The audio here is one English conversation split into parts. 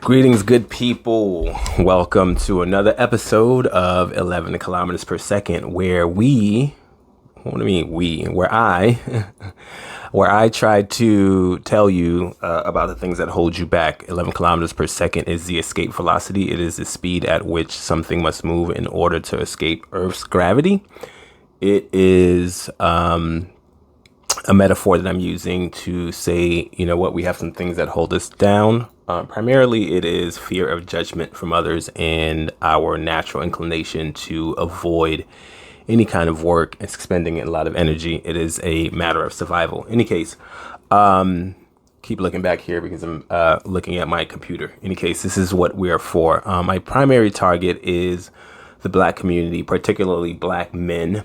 Greetings, good people. Welcome to another episode of 11 kilometers per second, where where I try to tell you about the things that hold you back. 11 kilometers per second is the escape velocity. It is the speed at which something must move in order to escape Earth's gravity. It is a metaphor that I'm using to say, we have some things that hold us down. Primarily, it is fear of judgment from others and our natural inclination to avoid any kind of work, expending a lot of energy. It is a matter of survival. In any case, keep looking back here because I'm looking at my computer. In any case, this is what we are for. My primary target is the Black community, particularly Black men.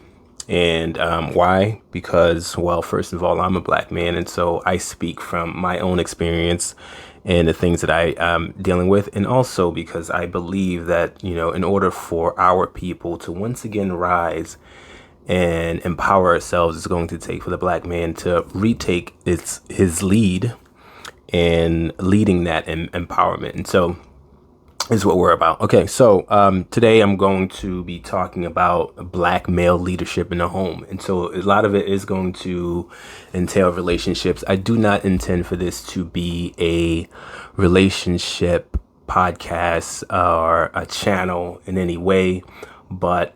And why? Because, well, first of all, I'm a Black man. And so I speak from my own experience and the things that I am dealing with. And also because I believe that, in order for our people to once again rise and empower ourselves, it's going to take for the Black man to retake his lead and leading that empowerment. And so is what we're about. Okay, so today I'm going to be talking about Black male leadership in the home. And so a lot of it is going to entail relationships. I do not intend for this to be a relationship podcast or a channel in any way, but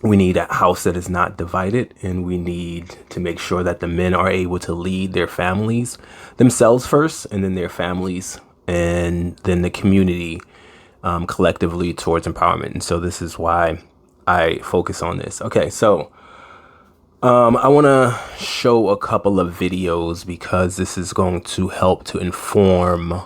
we need a house that is not divided, and we need to make sure that the men are able to lead their families themselves first, and then their families, and then the community collectively towards empowerment. And so this is why I focus on this. Okay, so I want to show a couple of videos because this is going to help to inform,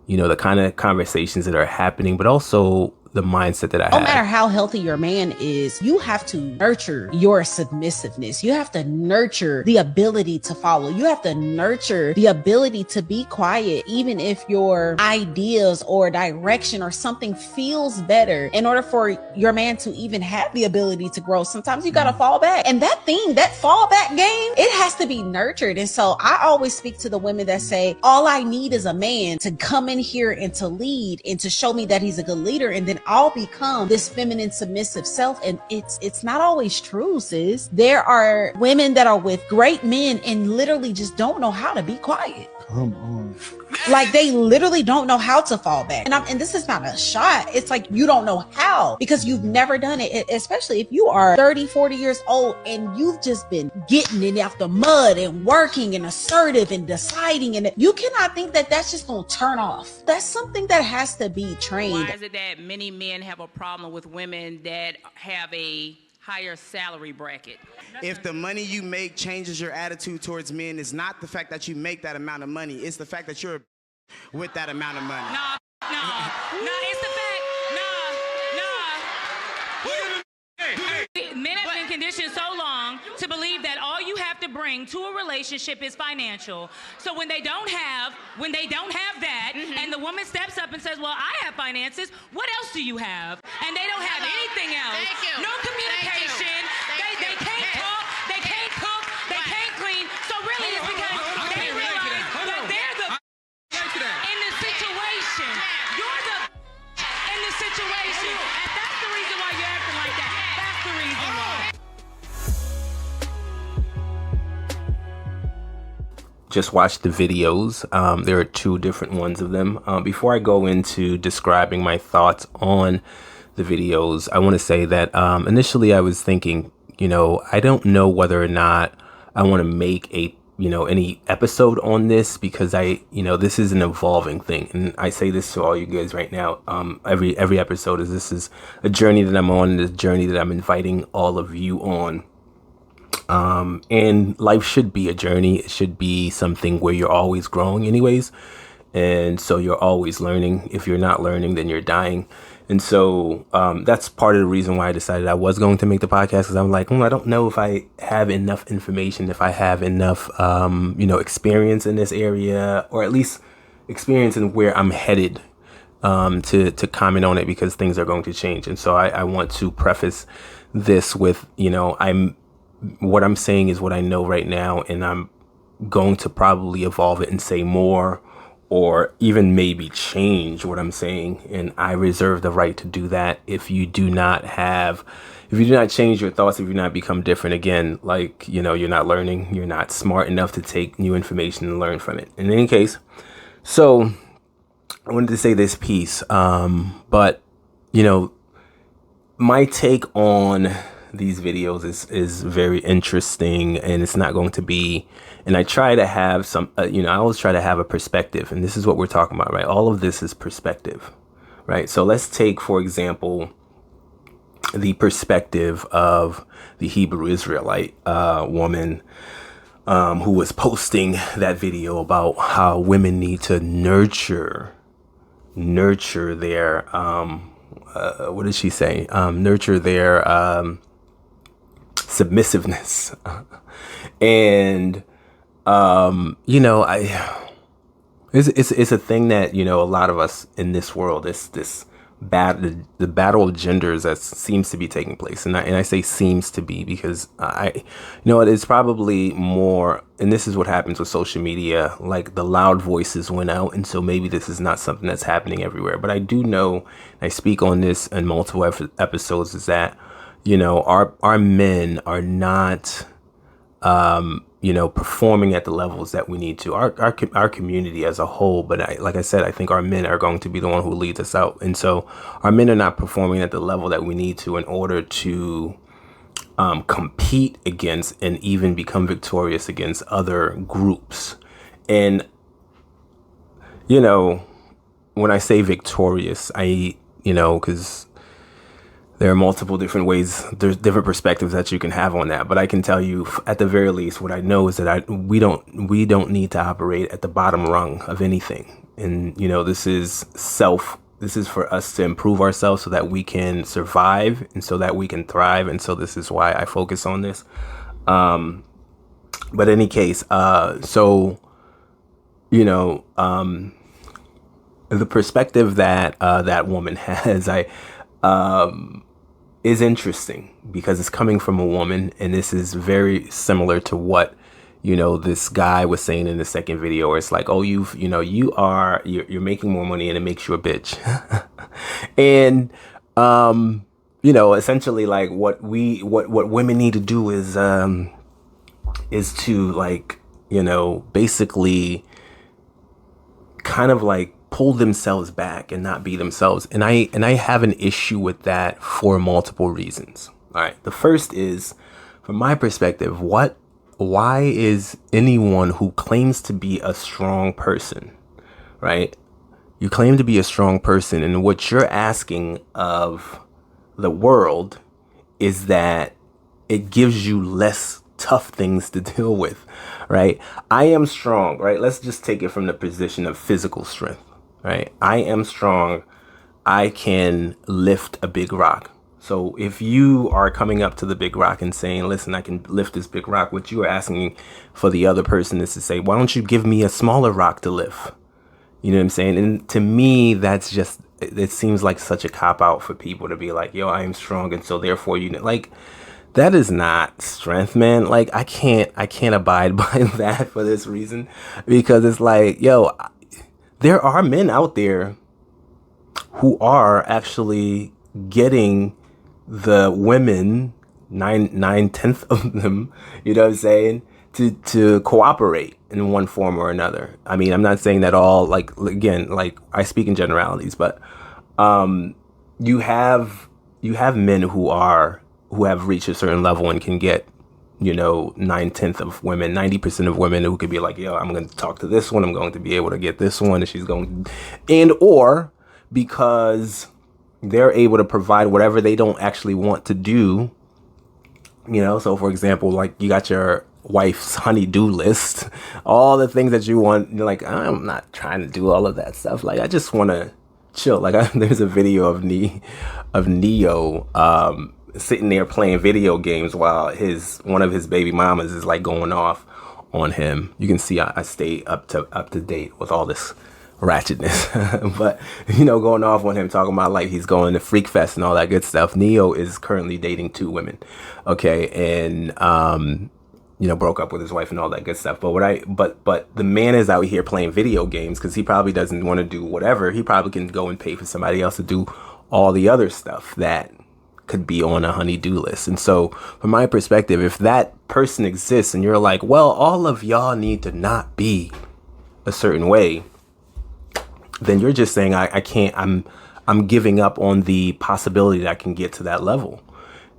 the kind of conversations that are happening, but also the mindset that I have. No matter how healthy your man is, you have to nurture your submissiveness. You have to nurture the ability to follow. You have to nurture the ability to be quiet, even if your ideas or direction or something feels better. In order for your man to even have the ability to grow, sometimes you got to fall back. And that fallback game, it has to be nurtured. And so I always speak to the women that say, all I need is a man to come in here and to lead and to show me that he's a good leader. And then I'll become this feminine submissive self. And it's not always true, sis. There are women that are with great men and literally just don't know how to be quiet. Come on. Like they literally don't know how to fall back. And this is not a shot. It's like you don't know how because you've never done it, especially if you are 30, 40 years old and you've just been getting it out the mud and working and assertive and deciding. And you cannot think that that's just going to turn off. That's something that has to be trained. Why is it that many men have a problem with women that have a higher salary bracket? If the money you make changes your attitude towards men, it's not the fact that you make that amount of money. It's the fact that you're with that amount of money. No, it's the fact. Men have been conditioned so long to believe that all you have to bring to a relationship is financial. So when they don't have that, and the woman steps up and says, well, I have finances, what else do you have? And they don't have anything else. Thank you. No communication. They can't talk, they can't cook, they can't clean. So really it's because they realize that they're the in the situation. You're the in the situation. And that's the reason why you're acting like that. That's the reason why. Just watch the videos. There are two different ones of them. Before I go into describing my thoughts on the videos, I want to say that initially I was thinking, I don't know whether or not I want to make any episode on this because this is an evolving thing. And I say this to all you guys right now. Every episode this is a journey that I'm on, and a journey that I'm inviting all of you on. And life should be a journey. It should be something where you're always growing anyways. And so you're always learning. If you're not learning, then you're dying. And so that's part of the reason why I decided I was going to make the podcast, because I'm like, I don't know if I have enough information, if I have enough, experience in this area, or at least experience in where I'm headed to comment on it, because things are going to change. And so I want to preface this with, what I'm saying is what I know right now, and I'm going to probably evolve it and say more or even maybe change what I'm saying. And I reserve the right to do that if you do not change your thoughts, if you not become different again, like, you're not learning, you're not smart enough to take new information and learn from it. In any case, so I wanted to say this piece, but, my take on these videos is very interesting, and it's not going to be, and I try to have some, I always try to have a perspective, and this is what we're talking about, right? All of this is perspective, right? So let's take, for example, the perspective of the Hebrew Israelite woman who was posting that video about how women need to nurture their, what did she say? Nurture their submissiveness. And, it's a thing that, a lot of us in this world, this the battle of genders that seems to be taking place. And I say seems to be because it's probably more, and this is what happens with social media, like the loud voices went out. And so maybe this is not something that's happening everywhere, but I do know, I speak on this in multiple episodes, is that, our men are not, performing at the levels that we need to, our community as a whole. But like I said, I think our men are going to be the one who leads us out. And so our men are not performing at the level that we need to in order to compete against and even become victorious against other groups. And, when I say victorious, because there are multiple different ways, there's different perspectives that you can have on that. But I can tell you, at the very least, what I know is that we don't need to operate at the bottom rung of anything. And, this is for us to improve ourselves so that we can survive and so that we can thrive. And so this is why I focus on this. But in any case, the perspective that that woman has, is interesting because it's coming from a woman, and this is very similar to what this guy was saying in the second video, where it's like, oh, you're making more money and it makes you a bitch. And essentially, like, what women need to do is to, like, basically kind of like pull themselves back and not be themselves. And I have an issue with that for multiple reasons. All right. The first is, from my perspective, why is anyone who claims to be a strong person, right? You claim to be a strong person, and what you're asking of the world is that it gives you less tough things to deal with, right? I am strong, right? Let's just take it from the position of physical strength. Right? I am strong. I can lift a big rock. So if you are coming up to the big rock and saying, listen, I can lift this big rock, what you are asking for the other person is to say, why don't you give me a smaller rock to lift? You know what I'm saying? And to me, that's just, it seems like such a cop out for people to be like, yo, I am strong. And so therefore, like, that is not strength, man. Like, I can't abide by that for this reason, because it's like, yo, there are men out there who are actually getting the women, 9/10 of them, you know what I'm saying, to cooperate in one form or another. I mean, I'm not saying that all, like, again, like, I speak in generalities, but you have men who have reached a certain level and can get, 9/10 of women, 90% of women who could be like, yo, I'm going to talk to this one, I'm going to be able to get this one, and she's going, and or because they're able to provide whatever they don't actually want to do. So for example, like, you got your wife's honey-do list, all the things that you want. You're like, I'm not trying to do all of that stuff. Like, I just want to chill. Like, there's a video of Neo sitting there playing video games while one of his baby mamas is, like, going off on him. You can see I stay up to date with all this ratchetness. But, going off on him, talking about, like, he's going to Freak Fest and all that good stuff. Neo is currently dating 2 women. Okay. And, broke up with his wife and all that good stuff. But the man is out here playing video games because he probably doesn't want to do whatever. He probably can go and pay for somebody else to do all the other stuff that could be on a honey-do list. And so from my perspective, if that person exists and you're like, well, all of y'all need to not be a certain way, then you're just saying I can't, I'm giving up on the possibility that I can get to that level.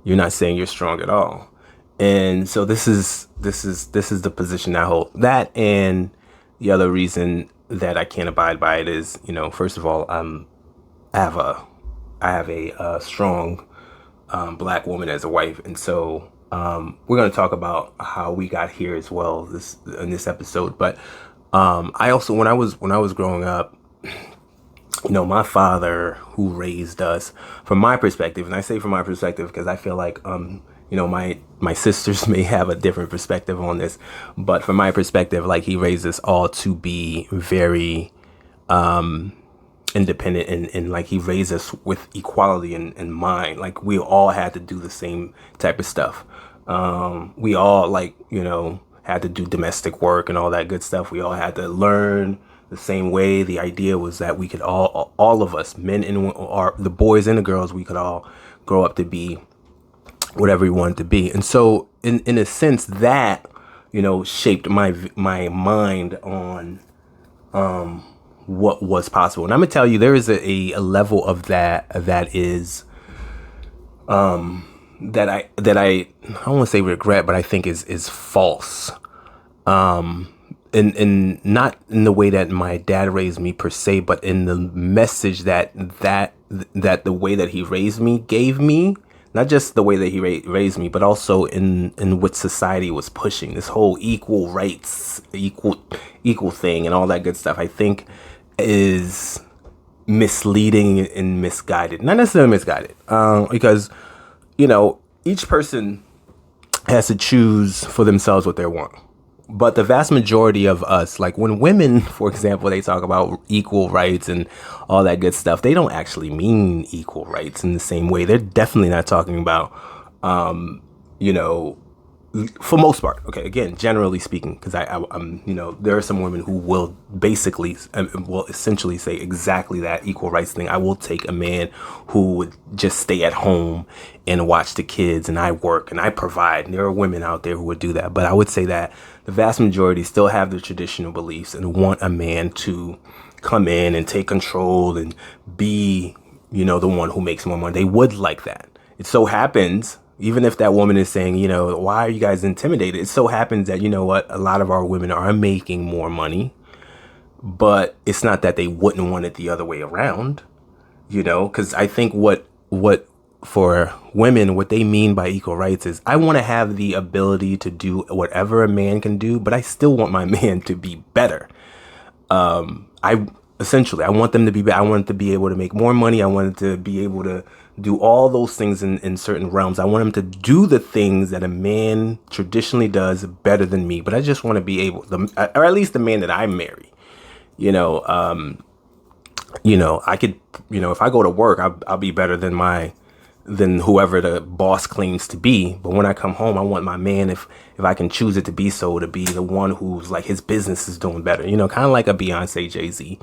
You're not saying you're strong at all. And so this is the position I hold. That, and the other reason that I can't abide by it is, first of all, I have a strong black woman as a wife, and so we're going to talk about how we got here as well in this episode. But I also, when I was growing up, my father, who raised us, from my perspective, and I say from my perspective because I feel like my sisters may have a different perspective on this, but from my perspective, like, he raised us all to be very independent, and like, he raised us with equality in mind. Like, we all had to do the same type of stuff. We all, had to do domestic work and all that good stuff. We all had to learn the same way. The idea was that we could all of us, men and the boys and the girls, we could all grow up to be whatever we wanted to be. And so in a sense, that shaped my mind on what was possible. And I'm gonna tell you, there is a level of that is that I don't want to say regret, but I think is false. And not in the way that my dad raised me per se, but in the message that the way that he raised me gave me. Not just the way that he raised me, but also in what society was pushing, this whole equal rights, equal thing, and all that good stuff, I think is misleading and misguided. Not necessarily misguided, because each person has to choose for themselves what they want. But the vast majority of us, like when women, for example, they talk about equal rights and all that good stuff, they don't actually mean equal rights in the same way. They're definitely not talking about, for most part. Okay, again, generally speaking, because I'm, there are some women who will basically, will essentially say exactly that equal rights thing. I will take a man who would just stay at home and watch the kids, and I work and I provide. And there are women out there who would do that. But I would say that the vast majority still have the traditional beliefs and want a man to come in and take control and be, the one who makes more money. They would like that. It so happens, even if that woman is saying, why are you guys intimidated? It so happens that, a lot of our women are making more money, but it's not that they wouldn't want it the other way around, because I think what for women, what they mean by equal rights is, I want to have the ability to do whatever a man can do, but I still want my man to be better. I want them to be better. I want them to be able to make more money. I want them to be able to do all those things in certain realms. I want them to do the things that a man traditionally does better than me, but I just want to be able to, or at least the man that I marry, I could, if I go to work, I'll be better than whoever the boss claims to be. But when I come home, I want my man, if I can choose it to be so, to be the one who's like, his business is doing better, kind of like a Beyonce, Jay-Z.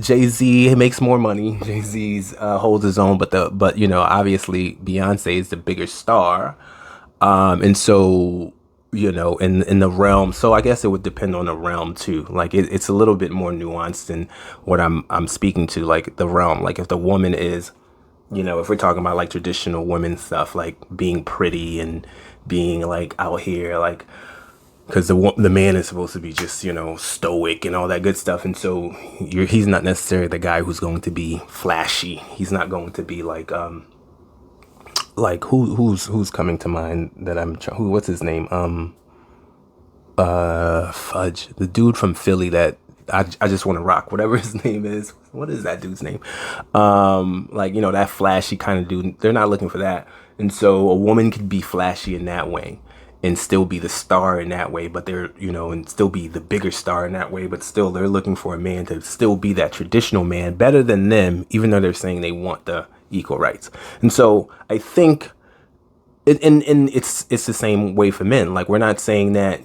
Jay-Z makes more money. Jay-Z's holds his own, but obviously Beyonce is the bigger star. And so, in the realm, so I guess it would depend on the realm too. Like it's a little bit more nuanced than what I'm speaking to, like the realm. Like if the woman is, if we're talking about like traditional women stuff, like being pretty and being like out here, like, because the man is supposed to be just, stoic and all that good stuff. And so he's not necessarily the guy who's going to be flashy. He's not going to be like who's coming to mind that what's his name? Fudge, the dude from Philly that I just want to rock, whatever his name is. What is that dude's name? That flashy kind of dude. They're not looking for that. And so a woman could be flashy in that way and still be the star in that way, but they're, and still be the bigger star in that way, but still they're looking for a man to still be that traditional man better than them, even though they're saying they want the equal rights. And so I think And it's the same way for men. Like, we're not saying that,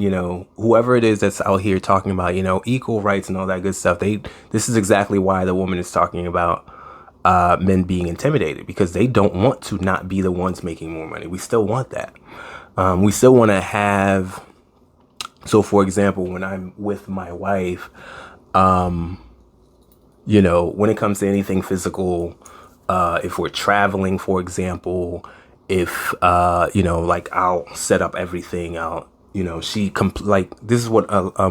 whoever it is that's out here talking about, equal rights and all that good stuff, this is exactly why the woman is talking about men being intimidated, because they don't want to not be the ones making more money. We still want that. We still want to have. So, for example, when I'm with my wife, when it comes to anything physical, if we're traveling, for example, if, like, I'll set up everything out, like, this is what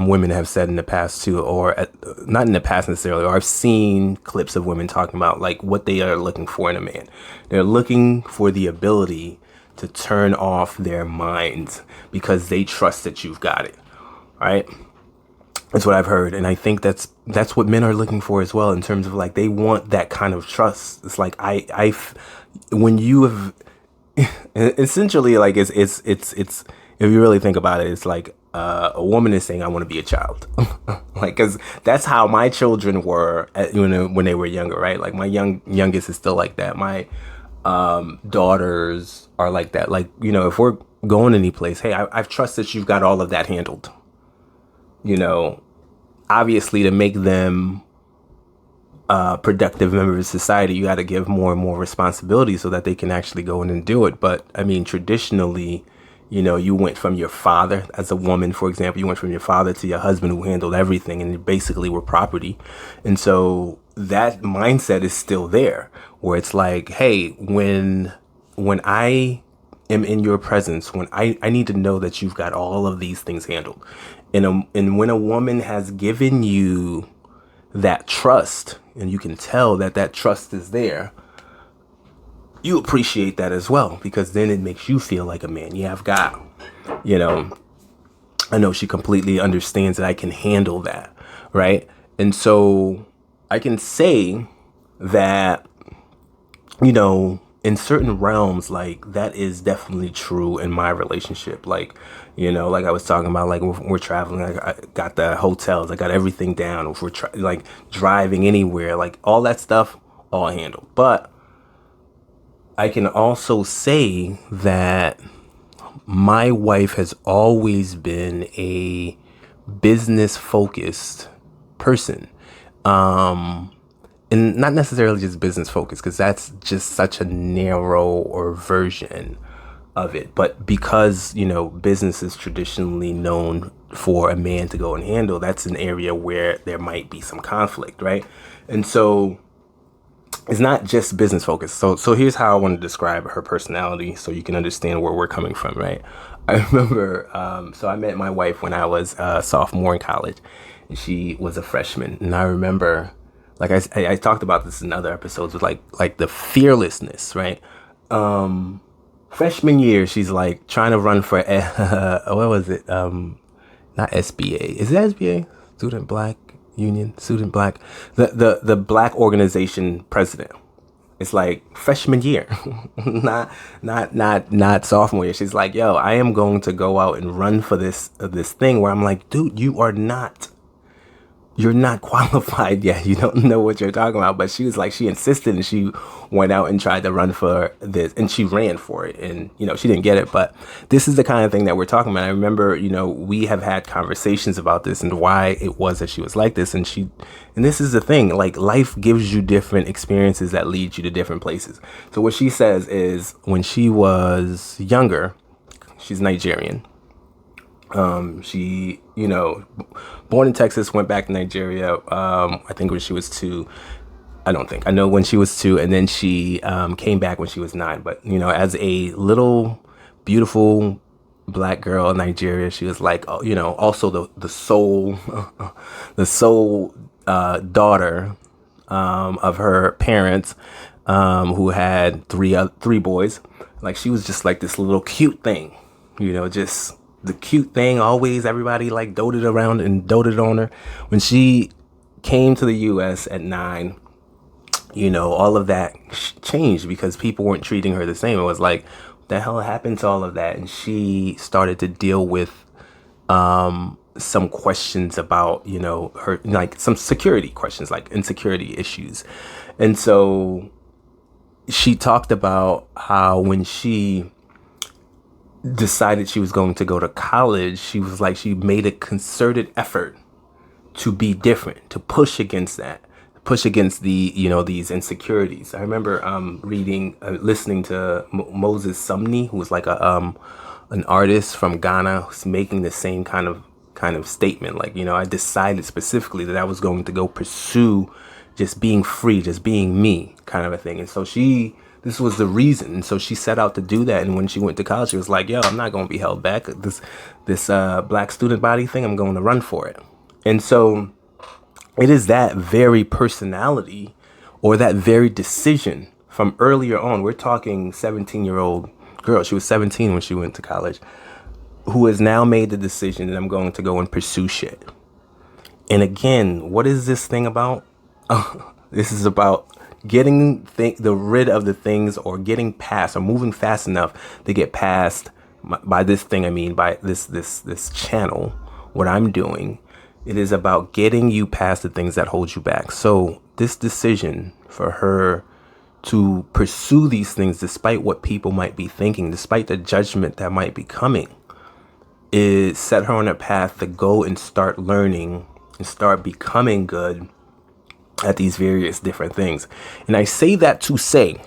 women have said in the past too, or not in the past necessarily, or I've seen clips of women talking about like what they are looking for in a man. They're looking for the ability to turn off their minds because they trust that you've got it, right? That's what I've heard. And I think that's what men are looking for as well, in terms of like, they want that kind of trust. It's like, when you have, essentially, like, it's, if you really think about it, it's like, a woman is saying, I want to be a child. Like, cause that's how my children were when they were younger, right? Like, my youngest is still like that. My, daughters are like that. Like, if we're going any place, hey, I've trust that you've got all of that handled. Obviously, to make them productive members of society, you got to give more and more responsibility so that they can actually go in and do it. But I mean, traditionally, you went from your father as a woman, for example, you went from your father to your husband, who handled everything, and you basically were property. And so that mindset is still there, where it's like, hey, when I am in your presence, when I need to know that you've got all of these things handled. And when a woman has given you that trust, and you can tell that trust is there, you appreciate that as well, because then it makes you feel like a man. You have got, I know she completely understands that I can handle that, right? And so I can say that, in certain realms, like, that is definitely true in my relationship. Like, like I was talking about, like, when we're traveling, I got the hotels, I got everything down. If we're like driving anywhere, like, all that stuff, all handled. But I can also say that my wife has always been a business focused person. And not necessarily just business focused, because that's just such a narrow version of it. But because, business is traditionally known for a man to go and handle, that's an area where there might be some conflict, right? And so it's not just business focused. So here's how I want to describe her personality so you can understand where we're coming from, right? I remember, so I met my wife when I was a sophomore in college, and she was a freshman. And I remember, like I talked about this in other episodes, with like the fearlessness, right? Freshman year, she's like trying to run for what was it? Not SBA. Is it SBA? Student Black Union, Student Black, the Black organization president. It's like freshman year, not sophomore year. She's like, yo, I am going to go out and run for this thing, where I'm like, dude, you're not qualified yet. You don't know what you're talking about. But she was like, she insisted, and she went out and tried to run for this, and she ran for it, and, she didn't get it. But this is the kind of thing that we're talking about. I remember, we have had conversations about this and why it was that she was like this. And this is the thing, like, life gives you different experiences that lead you to different places. So what she says is, when she was younger, she's Nigerian. She, born in Texas, went back to Nigeria, I think when she was 2. I know when she was 2, and then she came back when she was 9. But, as a little, beautiful Black girl in Nigeria, she was like, also the sole, daughter of her parents, who had three boys. Like, she was just like this little cute thing, just the cute thing. Always everybody like doted around and doted on her. When she came to the US at 9, all of that changed, because people weren't treating her the same. It was like, what the hell happened to all of that? And she started to deal with some questions about, her, like some security questions, like insecurity issues. And so she talked about how when she decided she was going to go to college, she was like, she made a concerted effort to be different, to push against that, push against these insecurities. I remember listening to Moses Sumney, who was like an artist from Ghana, who's making the same kind of statement. Like, I decided specifically that I was going to go pursue just being free, just being me, kind of a thing. And so this was the reason. And so she set out to do that. And when she went to college, she was like, yo, I'm not going to be held back. This black student body thing, I'm going to run for it. And so it is that very personality or that very decision from earlier on. We're talking 17-year-old girl. She was 17 when she went to college, who has now made the decision that I'm going to go and pursue shit. And again, what is this thing about? This is about getting rid of the things, or getting past, or moving fast enough to get past. By this thing, I mean by this channel, what I'm doing. It is about getting you past the things that hold you back. So this decision for her to pursue these things, despite what people might be thinking, despite the judgment that might be coming, is set her on a path to go and start learning and start becoming good at these various different things. And I say that to say,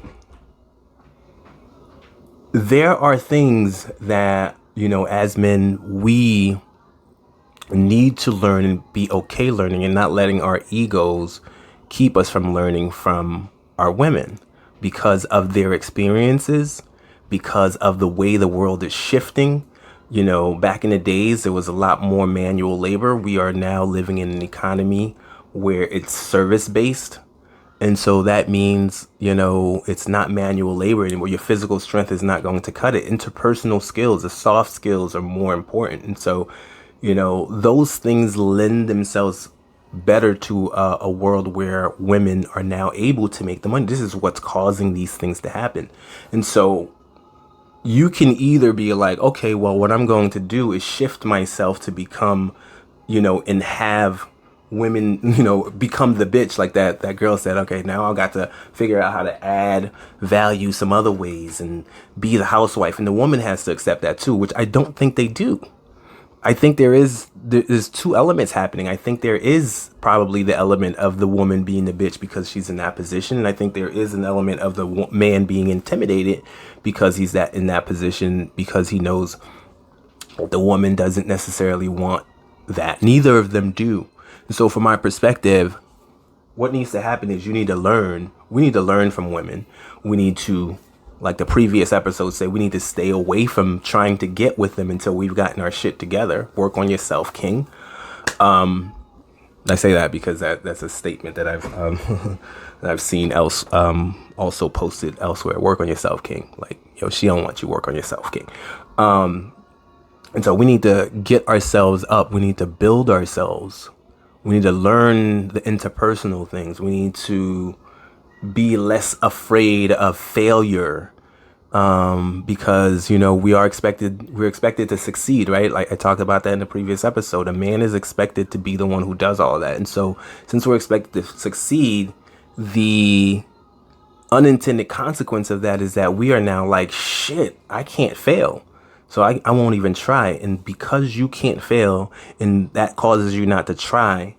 there are things that, as men, we need to learn and be okay learning, and not letting our egos keep us from learning from our women because of their experiences, because of the way the world is shifting. Back in the days, there was a lot more manual labor. We are now living in an economy where it's service based. And so that means, it's not manual labor anymore. Your physical strength is not going to cut it. Interpersonal skills, the soft skills, are more important. And so, those things lend themselves better to a world where women are now able to make the money. This is what's causing these things to happen. And so you can either be like, okay, well, what I'm going to do is shift myself to become, and have women, become the bitch, like that girl said. Okay, now I got to figure out how to add value some other ways and be the housewife. And the woman has to accept that too, which I don't think they do. I think there's two elements happening. I think there is probably the element of the woman being the bitch because she's in that position. And I think there is an element of the man being intimidated because he's in that position, because he knows the woman doesn't necessarily want that. Neither of them do. And so from my perspective, what needs to happen is we need to learn from women. We need to, like the previous episode said, we need to stay away from trying to get with them until we've gotten our shit together. Work on yourself, king. I say that because that's a statement that I've seen also posted elsewhere. Work on yourself, king. Like, she don't want you. Work on yourself, king. And so we need to get ourselves up. We need to build ourselves. We need to learn the interpersonal things. We need to be less afraid of failure, because we're expected to succeed, right? Like I talked about that in the previous episode. A man is expected to be the one who does all that. And so since we're expected to succeed, the unintended consequence of that is that we are now like, shit, I can't fail, so I won't even try. And because you can't fail, and that causes you not to try,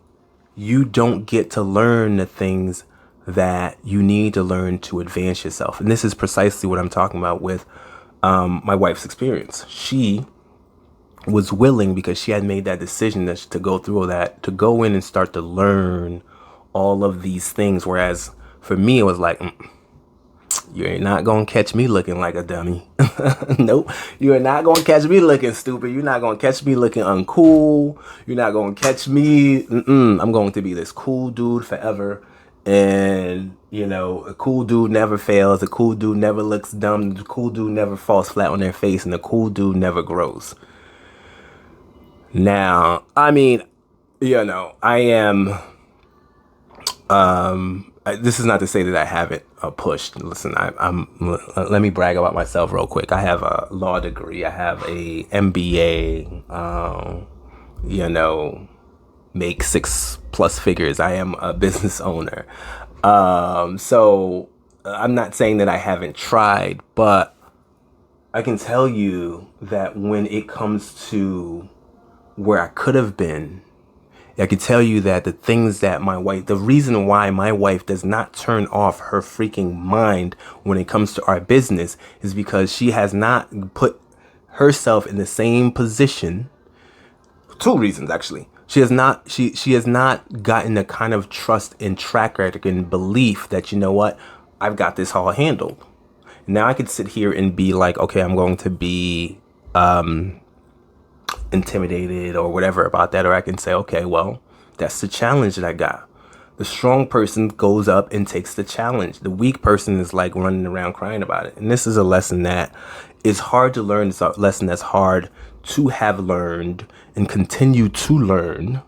you don't get to learn the things that you need to learn to advance yourself. And this is precisely what I'm talking about with my wife's experience. She was willing, because she had made that decision to go through all that, to go in and start to learn all of these things. Whereas for me, it was like, you ain't not gonna catch me looking like a dummy. Nope. You are not gonna catch me looking stupid. You're not gonna catch me looking uncool. You're not gonna catch me. I'm going to be this cool dude forever. And, a cool dude never fails. A cool dude never looks dumb. The cool dude never falls flat on their face. And the cool dude never grows. Now, I mean, I am, this is not to say that I haven't pushed. Listen, let me brag about myself real quick. I have a law degree. I have a MBA, make 6+ figures. I am a business owner. So I'm not saying that I haven't tried, but I can tell you that when it comes to where I could have been, I can tell you that the reason why my wife does not turn off her freaking mind when it comes to our business is because she has not put herself in the same position. Two reasons, actually. She has not gotten the kind of trust and track record and belief that, you know what, I've got this all handled. Now I could sit here and be like, okay, I'm going to be intimidated or whatever about that. Or I can say, okay, well, that's the challenge that I got. The strong person goes up and takes the challenge. The weak person is like running around crying about it. And this is a lesson that is hard to learn. It's a lesson that's hard to have learned and continue to learn.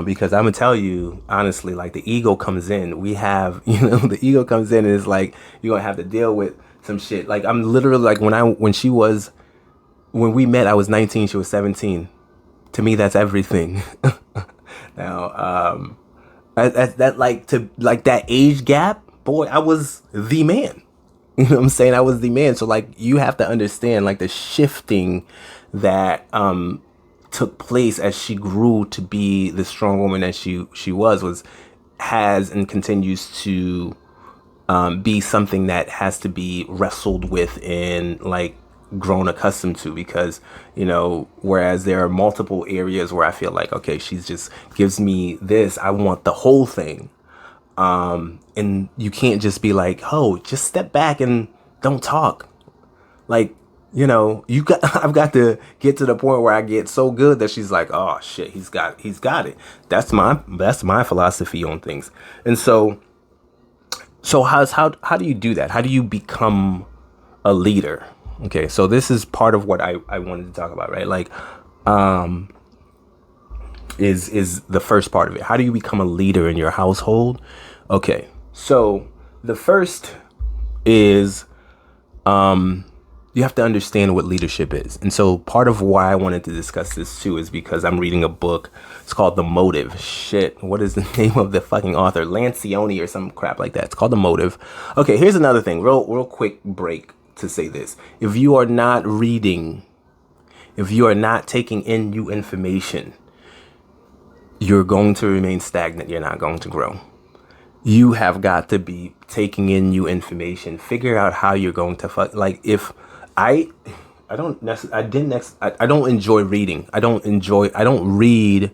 Because I'm gonna tell you honestly, like the ego comes in. We have, the ego comes in and it's like you're gonna have to deal with some shit. Like I'm literally like when we met, I was 19, she was 17. To me, that's everything. Now, that age gap, boy, I was the man. You know what I'm saying? I was the man. So like, you have to understand like the shifting that took place as she grew to be the strong woman that has and continues to be something that has to be wrestled with and like grown accustomed to, because whereas there are multiple areas where I feel like, okay, she's just gives me this, I want the whole thing, and you can't just be like, oh, just step back and don't talk. Like, I've got to get to the point where I get so good that she's like, oh shit, he's got it. That's my philosophy on things. And so how do you do that? How do you become a leader? Okay, so this is part of what I wanted to talk about, right? Like, is the first part of it. How do you become a leader in your household? Okay, so the first is, you have to understand what leadership is. And so part of why I wanted to discuss this too is because I'm reading a book. It's called The Motive. Shit, what is the name of the fucking author? Lancioni or some crap like that. It's called The Motive. Okay, here's another thing. Real quick break to say this. If you are not reading, if you are not taking in new information, you're going to remain stagnant. You're not going to grow. You have got to be taking in new information. Figure out how you're going to like, if I don't enjoy reading. I don't read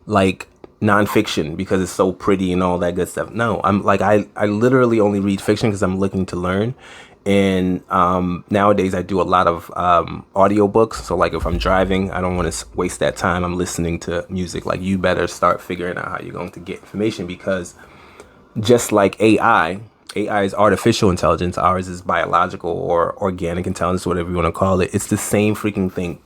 like nonfiction because it's so pretty and all that good stuff. No, I'm like, I literally only read fiction because I'm looking to learn. And nowadays I do a lot of audiobooks. So like if I'm driving, I don't want to waste that time. I'm listening to music. Like, you better start figuring out how you're going to get information, because just like AI is artificial intelligence. Ours is biological or organic intelligence, whatever you want to call it. It's the same freaking thing.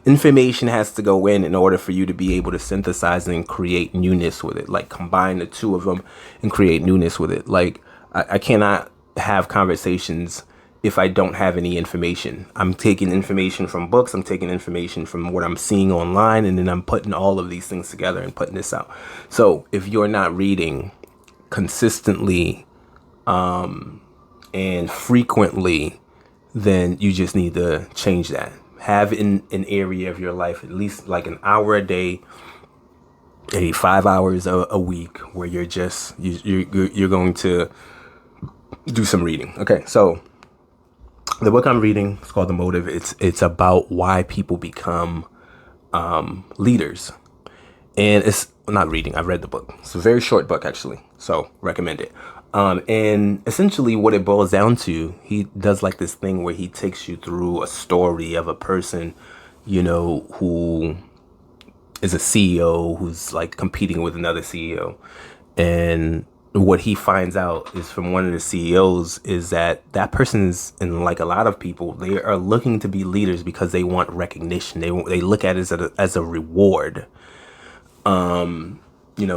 Information has to go in order for you to be able to synthesize and create newness with it. Like, combine the two of them and create newness with it. Like, I cannot have conversations if I don't have any information. I'm taking information from books. I'm taking information from what I'm seeing online. And then I'm putting all of these things together and putting this out. So if you're not reading consistently and frequently, then you just need to change that. Have in an area of your life at least like an hour a day, maybe 5 hours a week, where you're going to do some reading. Okay, so the book I'm reading is called The Motive. It's about why people become leaders, and it's not reading. I've read the book. It's a very short book, actually, so recommend it. And essentially what it boils down to, he does like this thing where he takes you through a story of a person, who is a CEO who's like competing with another CEO. And what he finds out is from one of the CEOs is that person's, and like a lot of people, they are looking to be leaders because they want recognition. They look at it as a reward.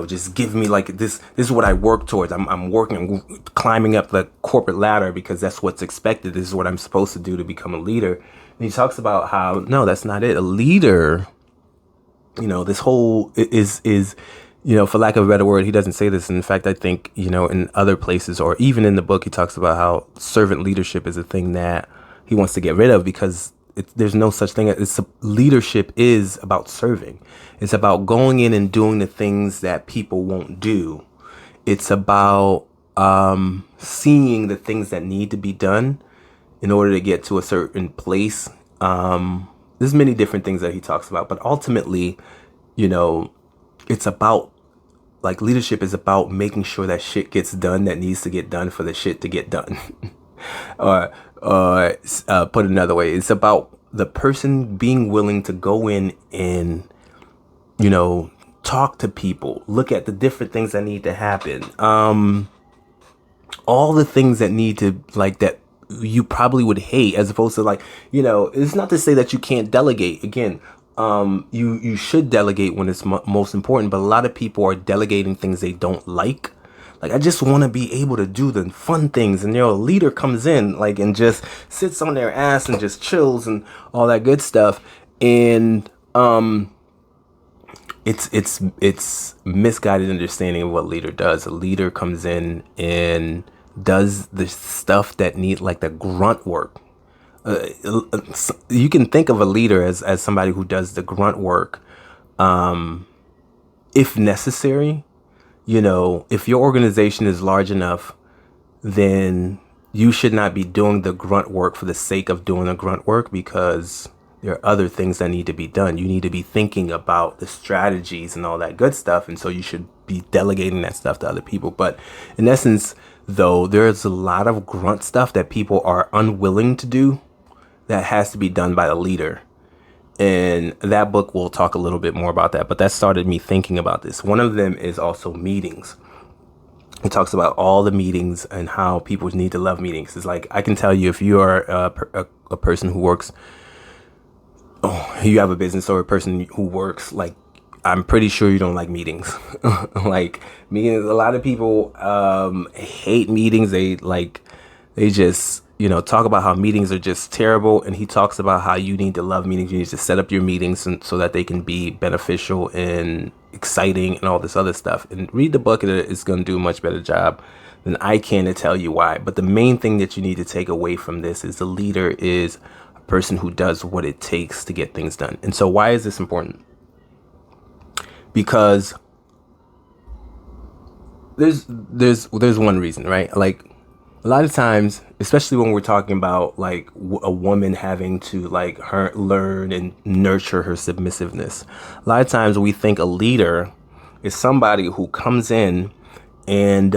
Just give me like this is what I work towards. I'm climbing up the corporate ladder because that's what's expected. This is what I'm supposed to do to become a leader. And he talks about how, no, that's not it. A leader, this whole is, for lack of a better word, he doesn't say this. In fact, I think, in other places or even in the book, he talks about how servant leadership is a thing that he wants to get rid of, because there's no such thing. Leadership is about serving. It's about going in and doing the things that people won't do. It's about seeing the things that need to be done in order to get to a certain place. There's many different things that he talks about, but ultimately, it's about, like, leadership is about making sure that shit gets done that needs to get done for the shit to get done. or put another way, it's about the person being willing to go in and, talk to people, look at the different things that need to happen. All the things that need to, like, that you probably would hate, as opposed to, like, it's not to say that you can't delegate. Again, you should delegate when it's most important, but a lot of people are delegating things they don't like. Like, I just want to be able to do the fun things, and a leader comes in, like, and just sits on their ass and just chills and all that good stuff. And it's misguided understanding of what leader does. A leader comes in and does the stuff that need, like, the grunt work. You can think of a leader as somebody who does the grunt work, if necessary. If your organization is large enough, then you should not be doing the grunt work for the sake of doing the grunt work, because there are other things that need to be done. You need to be thinking about the strategies and all that good stuff. And so you should be delegating that stuff to other people. But in essence, though, there's a lot of grunt stuff that people are unwilling to do that has to be done by the leader. And that book will talk a little bit more about that. But that started me thinking about this. One of them is also meetings. It talks about all the meetings and how people need to love meetings. It's like, I can tell you, if you are a person who works, you have a business, or a person who works, like, I'm pretty sure you don't like meetings. Like, meetings, a lot of people hate meetings. They just, talk about how meetings are just terrible. And he talks about how you need to love meetings. You need to set up your meetings so that they can be beneficial and exciting and all this other stuff. And read the book, and it's going to do a much better job than I can to tell you why. But the main thing that you need to take away from this is the leader is a person who does what it takes to get things done. And so why is this important? Because there's one reason, right? Like, a lot of times, especially when we're talking about, like, a woman having to, like, learn and nurture her submissiveness, a lot of times we think a leader is somebody who comes in and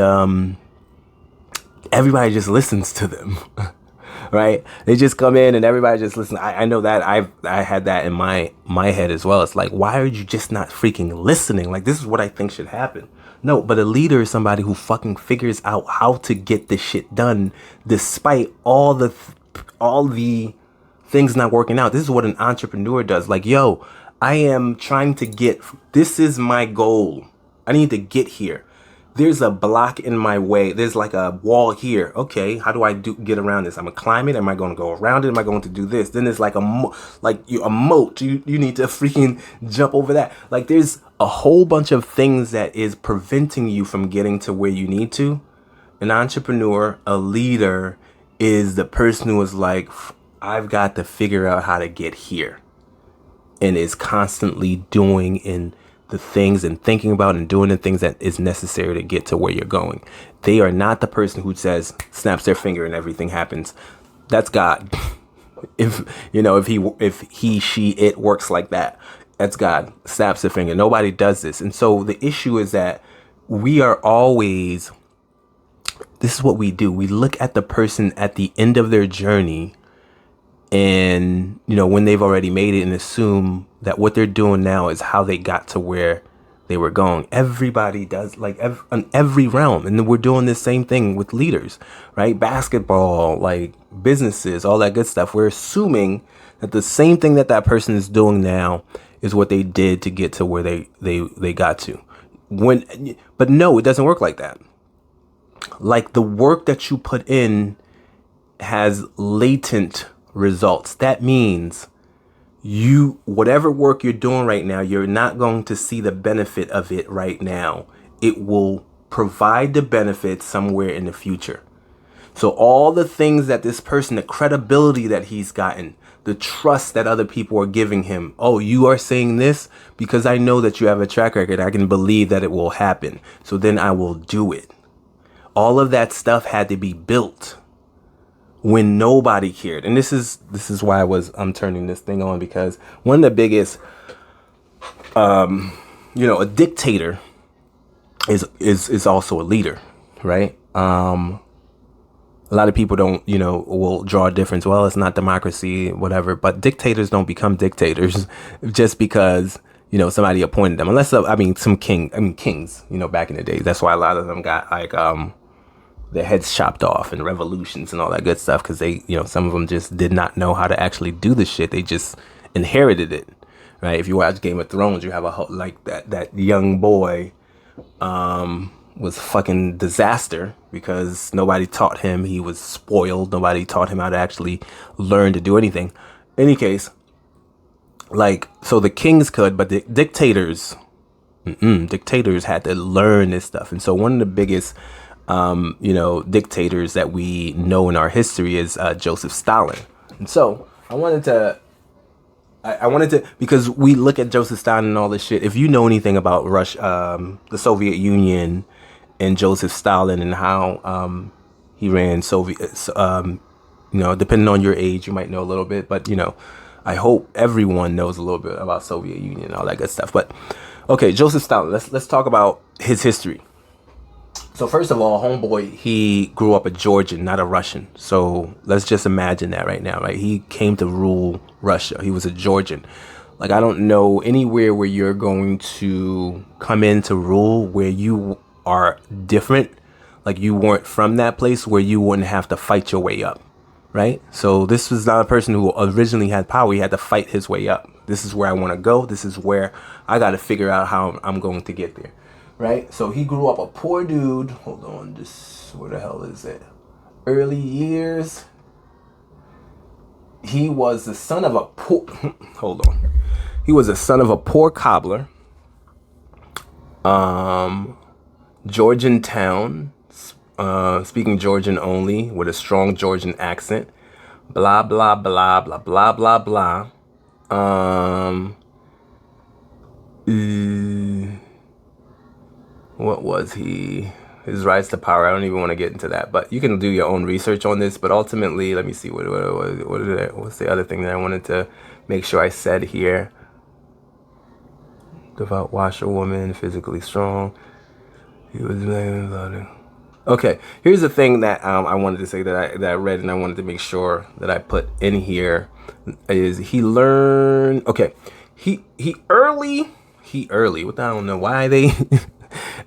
everybody just listens to them. Right? They just come in and everybody just listens. I know that I had that in my head as well. It's like, why are you just not freaking listening? Like, this is what I think should happen. No, but a leader is somebody who fucking figures out how to get this shit done despite all the things not working out. This is what an entrepreneur does. Like, yo, I am trying to this is my goal. I need to get here. There's a block in my way. There's like a wall here. Okay, how do I get around this? I'm gonna climb it. Am I gonna go around it? Am I going to do this? Then there's like a moat. You need to freaking jump over that. Like, there's a whole bunch of things that is preventing you from getting to where you need to. An entrepreneur, a leader, is the person who is like, I've got to figure out how to get here, and is constantly doing the things and thinking about and doing the things that is necessary to get to where you're going. They are not the person who snaps their finger and everything happens. That's God. If he, she, it works like that, that's God. Snaps their finger. Nobody does this. And so the issue is that we are always, this is what we do. We look at the person at the end of their journey, and, when they've already made it, and assume that what they're doing now is how they got to where they were going. Everybody does, like, in every realm. And then we're doing the same thing with leaders, right? Basketball, like, businesses, all that good stuff. We're assuming that the same thing that person is doing now is what they did to get to where they got to. But no, it doesn't work like that. Like, the work that you put in has latent results. That means whatever work you're doing right now, you're not going to see the benefit of it right now. It will provide the benefit somewhere in the future. So all the things that this person, the credibility that he's gotten, the trust that other people are giving him. Oh, you are saying this because I know that you have a track record. I can believe that it will happen. So then I will do it. All of that stuff had to be built when nobody cared. And this is why I'm turning this thing on, because one of the biggest, a dictator is also a leader, right? A lot of people don't, will draw a difference. Well, it's not democracy, whatever. But dictators don't become dictators just because, somebody appointed them. Unless, kings, back in the day. That's why a lot of them got like their heads chopped off and revolutions and all that good stuff. Because they, some of them just did not know how to actually do the shit. They just inherited it, right? If you watch Game of Thrones, you have a whole, like that young boy was fucking disaster because nobody taught him. He was spoiled. Nobody taught him how to actually learn to do anything. Any case, so the kings could, but the dictators had to learn this stuff. And so one of the biggest, dictators that we know in our history is Joseph Stalin. And so I wanted to, because we look at Joseph Stalin and all this shit. If you know anything about Russia, the Soviet Union, and Joseph Stalin and how he ran Soviet, depending on your age, you might know a little bit, but I hope everyone knows a little bit about Soviet Union and all that good stuff. But okay, Joseph Stalin. Let's talk about his history. So first of all, homeboy, he grew up a Georgian, not a Russian. So let's just imagine that right now, right? He came to rule Russia. He was a Georgian. Like, I don't know anywhere where you're going to come in to rule where you are different, like you weren't from that place, where you wouldn't have to fight your way up, right? So this was not a person who originally had power. He had to fight his way up. This is where I want to go. This is where I got to figure out how I'm going to get there, right? So he grew up a poor dude. Hold on, where the hell is it? Early years. He was the son of a poor, He was the son of a poor cobbler. Georgian town, speaking Georgian only, with a strong Georgian accent, blah, blah, blah, blah, blah, blah, blah. What was he? His rise to power. I don't even want to get into that, but you can do your own research on this. But ultimately, let me see, what's the other thing that I wanted to make sure I said here? Devout washerwoman, physically strong. He was okay. Here's the thing that I wanted to say that I read, and I wanted to make sure that I put in here is he learned. Okay, he early. What I don't know why they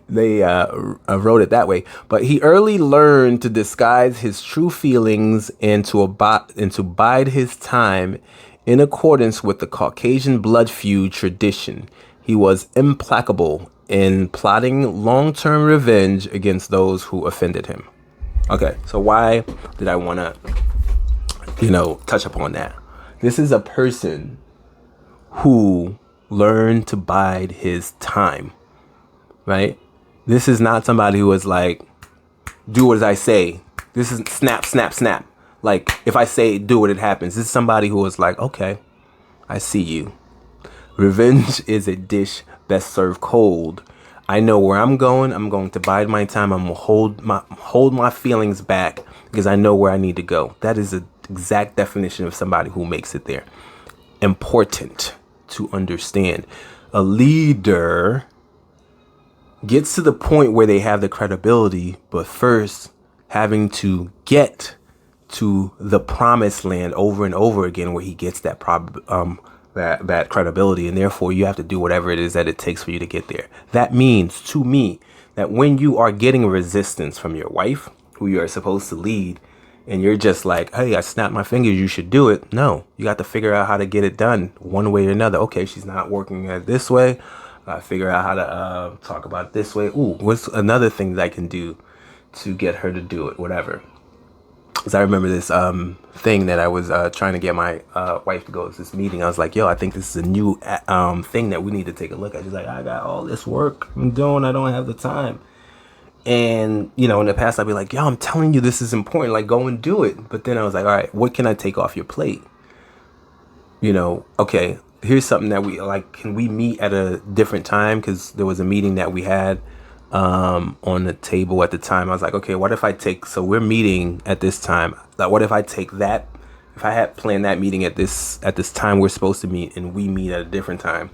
wrote it that way, but he early learned to disguise his true feelings and to bide his time in accordance with the Caucasian blood feud tradition. He was implacable in plotting long-term revenge against those who offended him. Okay, so why did I want to, touch upon that? This is a person who learned to bide his time, right? This is not somebody who was like, do as I say. This is snap, snap, snap. Like, if I say do it, it happens. This is somebody who was like, okay, I see you. Revenge is a dish best served cold. I know where I'm going. I'm going to bide my time. I'm going to hold my feelings back because I know where I need to go. That is the exact definition of somebody who makes it there. Important to understand. A leader gets to the point where they have the credibility, but first having to get to the promised land over and over again where he gets that that credibility, and therefore you have to do whatever it is that it takes for you to get there. That means to me that when you are getting resistance from your wife, who you are supposed to lead, and you're just like, hey, I snapped my fingers, you should do it. No, you got to figure out how to get it done one way or another. Okay, she's not working at this way. I figure out how to talk about it this way. Ooh, what's another thing that I can do to get her to do it, whatever. Because I remember this thing that I was trying to get my wife to go to this meeting. I was like, yo, I think this is a new thing that we need to take a look at. She's like, I got all this work I'm doing. I don't have the time. And, in the past, I'd be like, yo, I'm telling you, this is important. Like, go and do it. But then I was like, all right, what can I take off your plate? Okay, here's something that we like. Can we meet at a different time? Because there was a meeting that we had on the table at the time. I was like, okay, what if I take, so we're meeting at this time. Like, what if I take that, if I had planned that meeting at this time we're supposed to meet and we meet at a different time,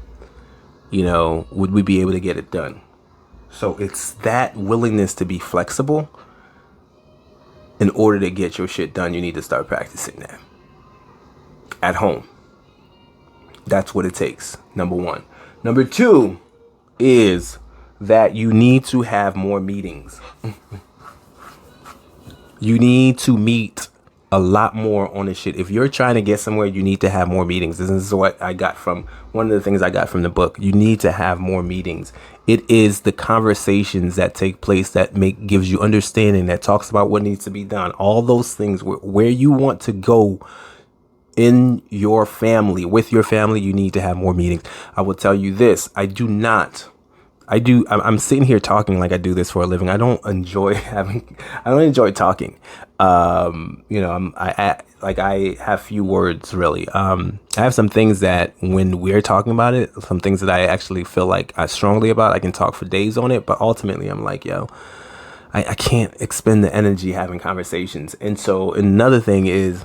would we be able to get it done? So it's that willingness to be flexible. In order to get your shit done, you need to start practicing that at home. That's what it takes. Number one. Number two is that you need to have more meetings. You need to meet a lot more on this shit. If you're trying to get somewhere, you need to have more meetings. This is what I got from one of the things I got from the book. You need to have more meetings. It is the conversations that take place that gives you understanding, that talks about what needs to be done. All those things where you want to go in your family, with your family, you need to have more meetings. I will tell you this. I'm sitting here talking like I do this for a living. I don't enjoy talking. I have few words really. I have some things that when we're talking about it, some things that I actually feel like I strongly about, I can talk for days on it, but ultimately I'm like, yo, I can't expend the energy having conversations. And so another thing is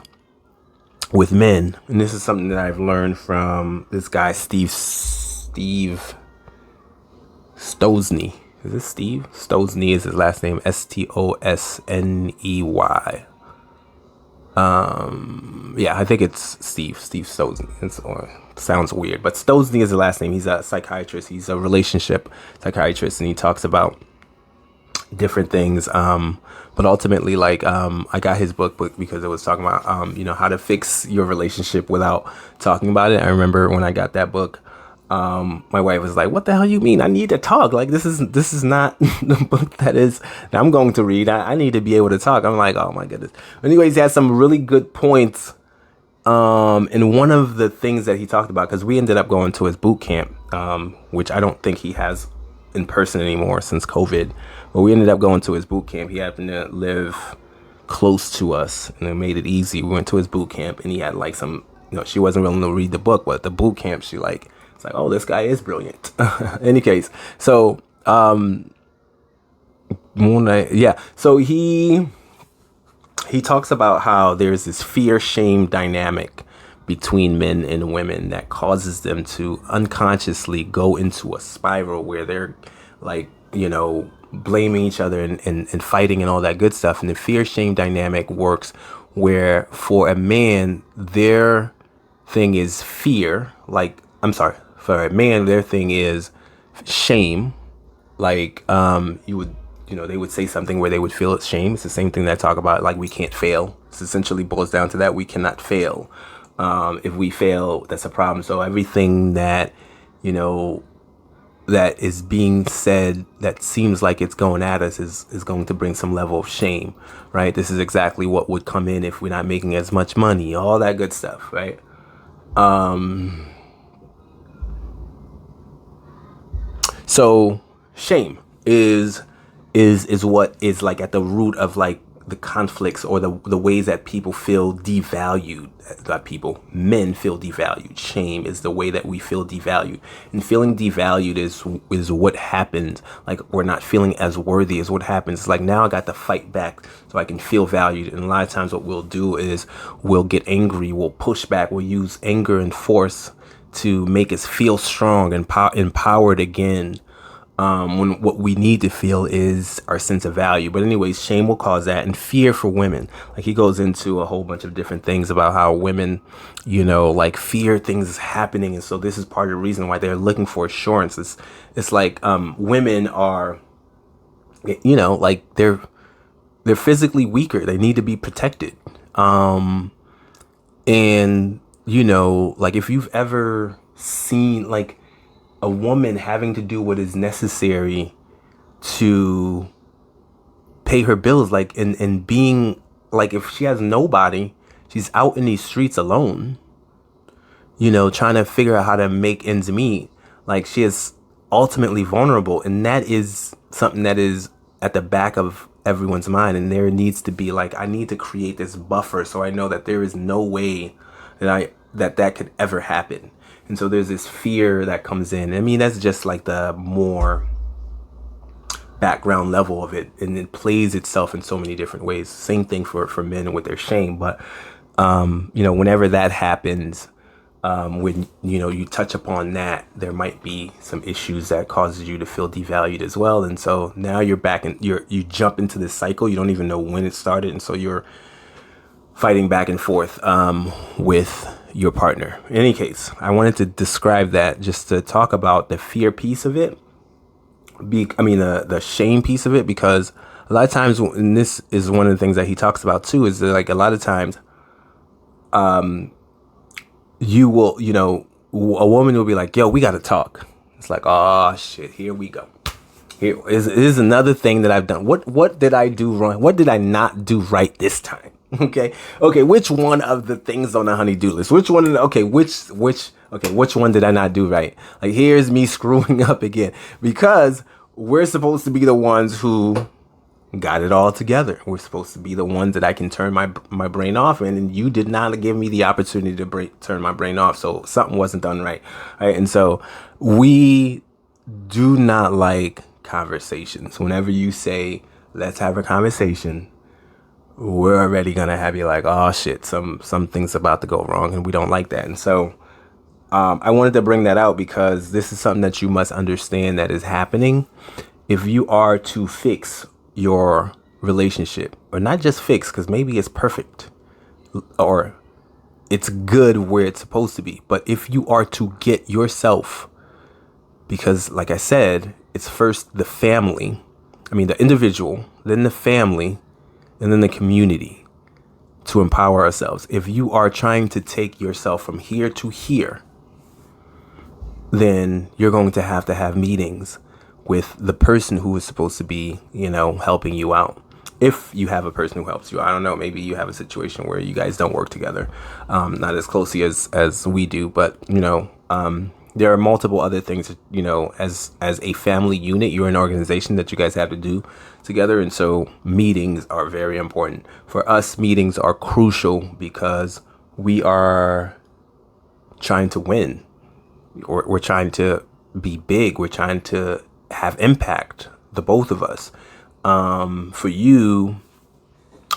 with men, and this is something that I've learned from this guy, Steve Stosney. Is this Steve? Stosney is his last name. Stosney. Yeah, I think it's Steve Stosney. Sounds weird, but Stosney is the last name. He's a psychiatrist. He's a relationship psychiatrist, and he talks about different things. But ultimately, I got his book because it was talking about, how to fix your relationship without talking about it. I remember when I got that book, my wife was like, what the hell you mean? I need to talk. Like, this is not the book that I'm going to read. I need to be able to talk. I'm like, oh my goodness. Anyways, he had some really good points. And one of the things that he talked about, because we ended up going to his boot camp, which I don't think he has in person anymore since COVID, but we ended up going to his boot camp. He happened to live close to us, and it made it easy. We went to his boot camp, and he had like some, she wasn't willing to read the book, but the boot camp, it's like, oh, this guy is brilliant. Any case, so so he talks about how there's this fear-shame dynamic between men and women that causes them to unconsciously go into a spiral where they're like, blaming each other and fighting and all that good stuff. And the fear-shame dynamic works where for a man, their thing is fear. For a man, their thing is shame. Like, they would say something where they would feel shame. It's the same thing that I talk about, like, we can't fail. It essentially boils down to that. We cannot fail. If we fail, that's a problem. So everything that, that is being said that seems like it's going at us is going to bring some level of shame, right? This is exactly what would come in if we're not making as much money, all that good stuff, right? So shame is what is like at the root of like the conflicts or the ways that people feel devalued. Men feel devalued. Shame is the way that we feel devalued, and feeling devalued is what happens. Like, we're not feeling as worthy is what happens. It's like, now I got to fight back so I can feel valued. And a lot of times what we'll do is we'll get angry, we'll push back, we'll use anger and force to make us feel strong and empowered again. When what we need to feel is our sense of value. But anyways, shame will cause that, and fear for women. Like, he goes into a whole bunch of different things about how women, like, fear things happening. And so this is part of the reason why they're looking for assurance. It's like, women are, like, they're physically weaker. They need to be protected. And, like, if you've ever seen, like, a woman having to do what is necessary to pay her bills, like, and being like, if she has nobody, she's out in these streets alone, trying to figure out how to make ends meet. Like, she is ultimately vulnerable. And that is something that is at the back of everyone's mind, and there needs to be like, I need to create this buffer so I know that there is no way that could ever happen. And so there's this fear that comes in. I mean, that's just like the more background level of it, and it plays itself in so many different ways. Same thing for men with their shame. But whenever that happens, when you touch upon that, there might be some issues that causes you to feel devalued as well. And so now you're back and you jump into this cycle. You don't even know when it started, and so you're fighting back and forth with your partner. In any case, I wanted to describe that just to talk about the fear piece of it. The shame piece of it, because a lot of times, and this is one of the things that he talks about too, is that like a lot of times, you will, a woman will be like, yo, we got to talk. It's like, oh shit, here we go. Here is another thing that I've done. What did I do wrong? What did I not do right this time? Okay. Which one of the things on the honey-do list? Which one? Which one did I not do right? Like, here's me screwing up again, because we're supposed to be the ones who got it all together. We're supposed to be the ones that I can turn my brain off, and you did not give me the opportunity to turn my brain off. So something wasn't done right. And so we do not like conversations. Whenever you say, let's have a conversation, we're already going to have you like, oh shit, something's about to go wrong, and we don't like that. And so I wanted to bring that out because this is something that you must understand that is happening. If you are to fix your relationship, or not just fix, because maybe it's perfect or it's good where it's supposed to be, but if you are to get yourself, because like I said, it's first the family, the individual, then the family, and then the community, to empower ourselves. If you are trying to take yourself from here to here, then you're going to have meetings with the person who is supposed to be, helping you out. If you have a person who helps you, I don't know, maybe you have a situation where you guys don't work together, not as closely as we do, but, there are multiple other things, as a family unit, you're an organization that you guys have to do together. And so meetings are very important. For us, meetings are crucial because we are trying to win, or we're trying to be big. We're trying to have impact, the both of us. For you,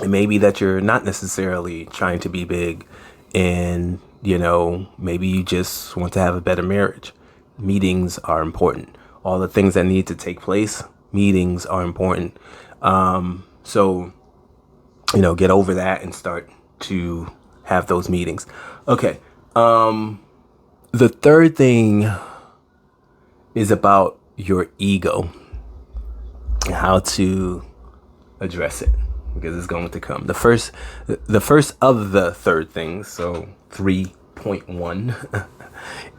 it may be that you're not necessarily trying to be big, and maybe you just want to have a better marriage. Meetings are important. All the things that need to take place, meetings are important. So get over that and start to have those meetings. Okay. The third thing is about your ego and how to address it, because it's going to come. The first of the third things, so 3.1,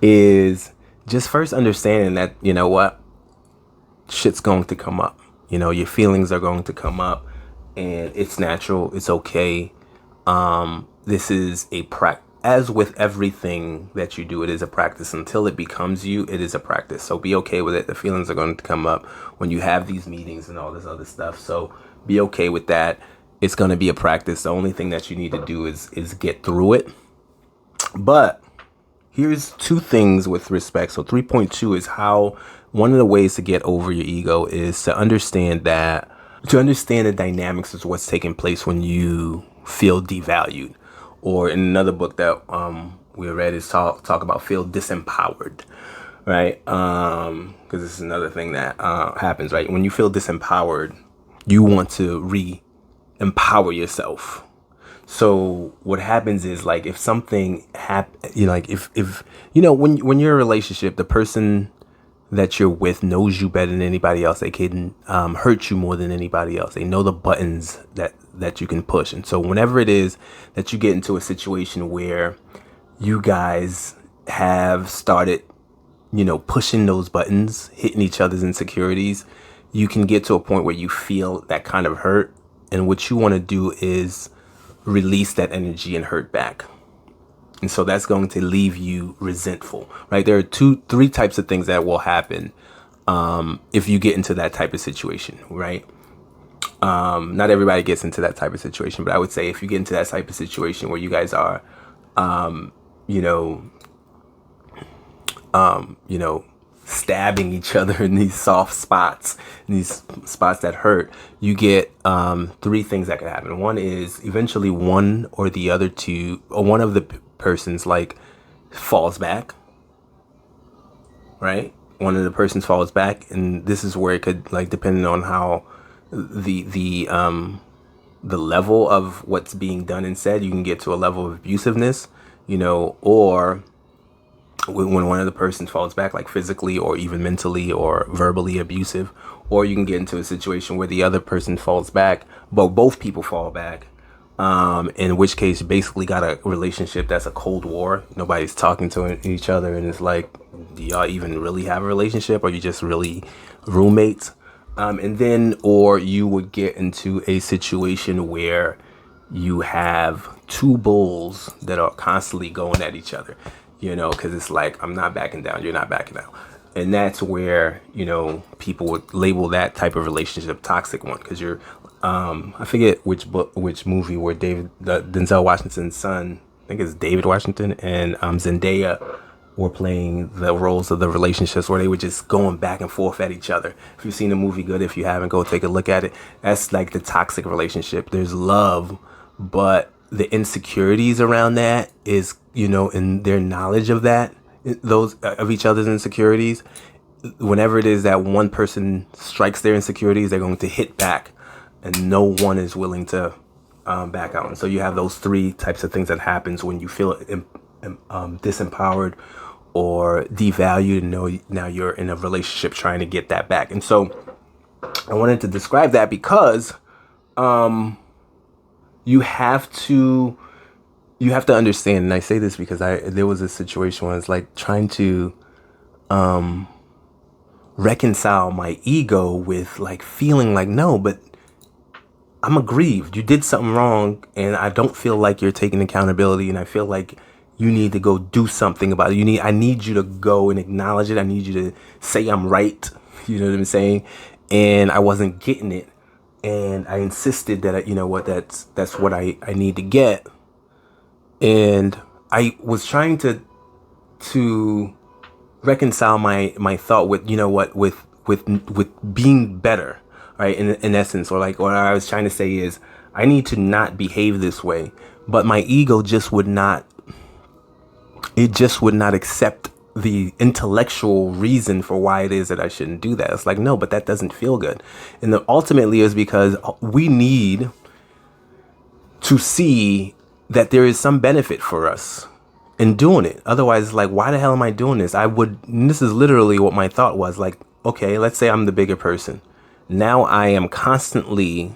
is just first understanding that, what, shit's going to come up. Your feelings are going to come up, and it's natural. It's okay. This is a practice. As with everything that you do, it is a practice. Until it becomes you, it is a practice. So be okay with it. The feelings are going to come up when you have these meetings and all this other stuff. So be okay with that. It's going to be a practice. The only thing that you need to do is get through it. But here's two things with respect. So 3.2 is how one of the ways to get over your ego is to understand the dynamics of what's taking place when you feel devalued. Or in another book that we read is talk about feel disempowered, right? Because this is another thing that happens, right? When you feel disempowered, you want to re-empower yourself. So what happens is, like, if something when you're in a relationship, the person that you're with knows you better than anybody else. They can hurt you more than anybody else. They know the buttons that you can push. And so whenever it is that you get into a situation where you guys have started, pushing those buttons, hitting each other's insecurities, you can get to a point where you feel that kind of hurt. And what you want to do is release that energy and hurt back. And so that's going to leave you resentful, right? There are three types of things that will happen if you get into that type of situation, right? Not everybody gets into that type of situation, but I would say if you get into that type of situation where you guys are, you know, you know, stabbing each other in these soft spots, in these spots that hurt, you get three things that could happen. One is eventually one or the other two, or one of the persons like falls back, right? One of the persons falls back, and this is where it could, like, depending on how the level of what's being done and said, you can get to a level of abusiveness, you know, or when one of the persons falls back, like physically or even mentally or verbally abusive, or you can get into a situation where the other person falls back, but both people fall back. In which case, you basically got a relationship that's a cold war. Nobody's talking to each other, and it's like, do y'all even really have a relationship, or you just really roommates? And then, or you would get into a situation where you have two bulls that are constantly going at each other, you know, because it's like, I'm not backing down, you're not backing down. And that's where, you know, people would label that type of relationship toxic one, because you're, I forget which movie where Denzel Washington's son, I think it's David Washington, and Zendaya were playing the roles of the relationships where they were just going back and forth at each other. If you've seen the movie, good. If you haven't, go take a look at it. That's like the toxic relationship. There's love, but the insecurities around that is, you know, and their knowledge of that, those of each other's insecurities, whenever it is that one person strikes their insecurities, they're going to hit back, and no one is willing to back out. And so you have those three types of things that happens when you feel disempowered or devalued, and now you're in a relationship trying to get that back. And so I wanted to describe that because you have to understand, and I say this because there was a situation where it's like trying to reconcile my ego with like feeling like, no, but I'm aggrieved. You did something wrong, and I don't feel like you're taking accountability, and I feel like you need to go do something about it. I need you to go and acknowledge it. I need you to say I'm right. You know what I'm saying? And I wasn't getting it. And I insisted that, you know what, that's what I need to get. And I was trying to reconcile my thought with, you know what, with being better, right? In essence, or like, what I was trying to say is, I need to not behave this way, but my ego just would not accept the intellectual reason for why it is that I shouldn't do that. It's like, no, but that doesn't feel good. And ultimately is because we need to see that there is some benefit for us in doing it. Otherwise, it's like, why the hell am I doing this? And this is literally what my thought was. Like, okay, let's say I'm the bigger person. Now I am constantly,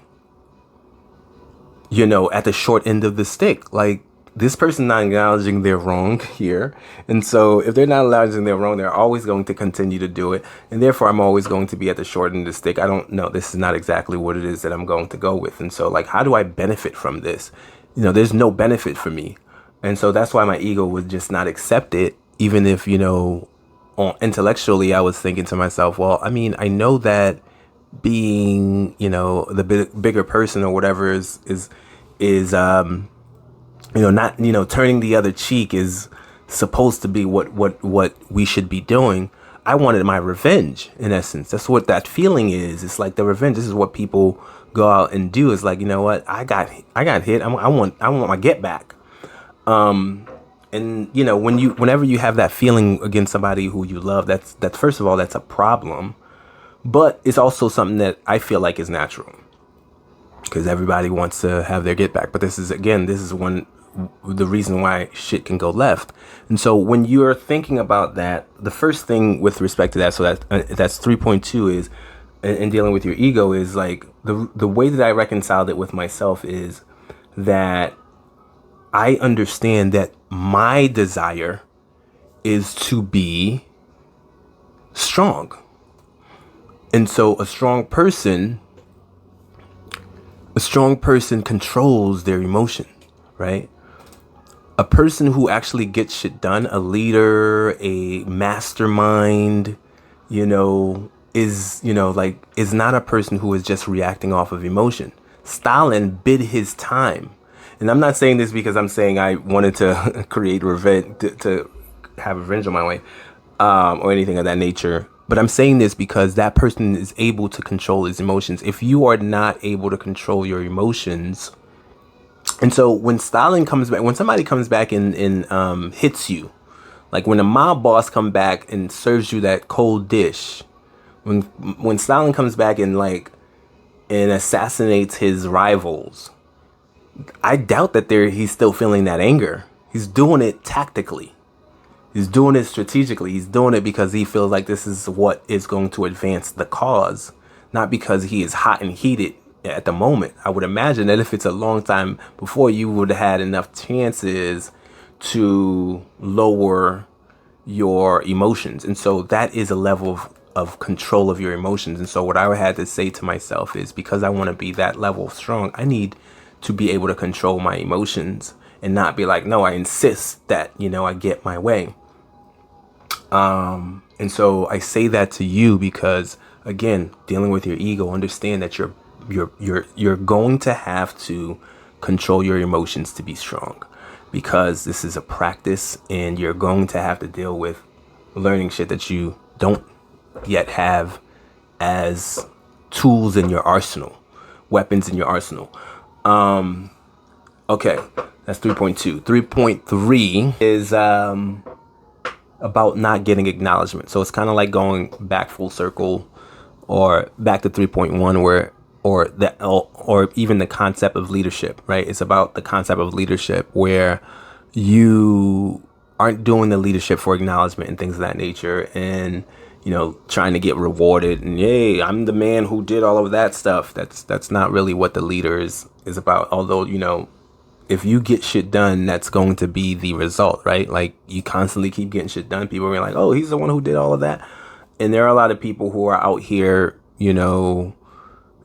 you know, at the short end of the stick. Like, this person not acknowledging they're wrong here. And so if they're not acknowledging they're wrong, they're always going to continue to do it. And therefore, I'm always going to be at the short end of the stick. I don't know. This is not exactly what it is that I'm going to go with. And so, like, how do I benefit from this? You know, there's no benefit for me. And so that's why my ego would just not accept it. Even if, you know, intellectually, I was thinking to myself, well, I mean, I know that being, you know, the bigger person or whatever is you know, not, you know, turning the other cheek is supposed to be what we should be doing. I wanted my revenge, in essence. That's what that feeling is. It's like the revenge. This is what people go out and do. It's like, you know what? I got hit. I want my get back. And you know, whenever you have that feeling against somebody who you love, that's first of all, that's a problem. But it's also something that I feel like is natural, because everybody wants to have their get back. But this is the reason why shit can go left. And so when you're thinking about that, the first thing with respect to that, so that's 3.2 is, in dealing with your ego, is like the way that I reconciled it with myself is that I understand that my desire is to be strong. And so a strong person controls their emotion, right? A person who actually gets shit done, a leader, a mastermind, you know, is, like, is not a person who is just reacting off of emotion. Stalin bid his time. And I'm not saying this because I'm saying I wanted to create revenge, to have revenge on my way, or anything of that nature. But I'm saying this because that person is able to control his emotions. If you are not able to control your emotions, and so when Stalin comes back, when somebody comes back and hits you, like when a mob boss come back and serves you that cold dish, when Stalin comes back and assassinates his rivals, I doubt that he's still feeling that anger. He's doing it tactically. He's doing it strategically. He's doing it because he feels like this is what is going to advance the cause, not because he is hot and heated at the moment. I would imagine that if it's a long time before, you would have had enough chances to lower your emotions. And so that is a level of control of your emotions. And so what I had to say to myself is, because I want to be that level of strong, I need to be able to control my emotions and not be like, no, I insist that, I get my way. And so I say that to you because, again, dealing with your ego, understand that you're going to have to control your emotions to be strong, because this is a practice and you're going to have to deal with learning shit that you don't yet have as tools in your arsenal, weapons in your arsenal. Okay, that's 3.2. 3.3 is about not getting acknowledgement. So it's kind of like going back full circle, or back to 3.1, where or even the concept of leadership, right? It's about the concept of leadership where you aren't doing the leadership for acknowledgement and things of that nature, and trying to get rewarded and, yay, I'm the man who did all of that stuff. That's not really what the leader is about. Although, if you get shit done, that's going to be the result, right? Like, you constantly keep getting shit done, people are like, oh, he's the one who did all of that. And there are a lot of people who are out here,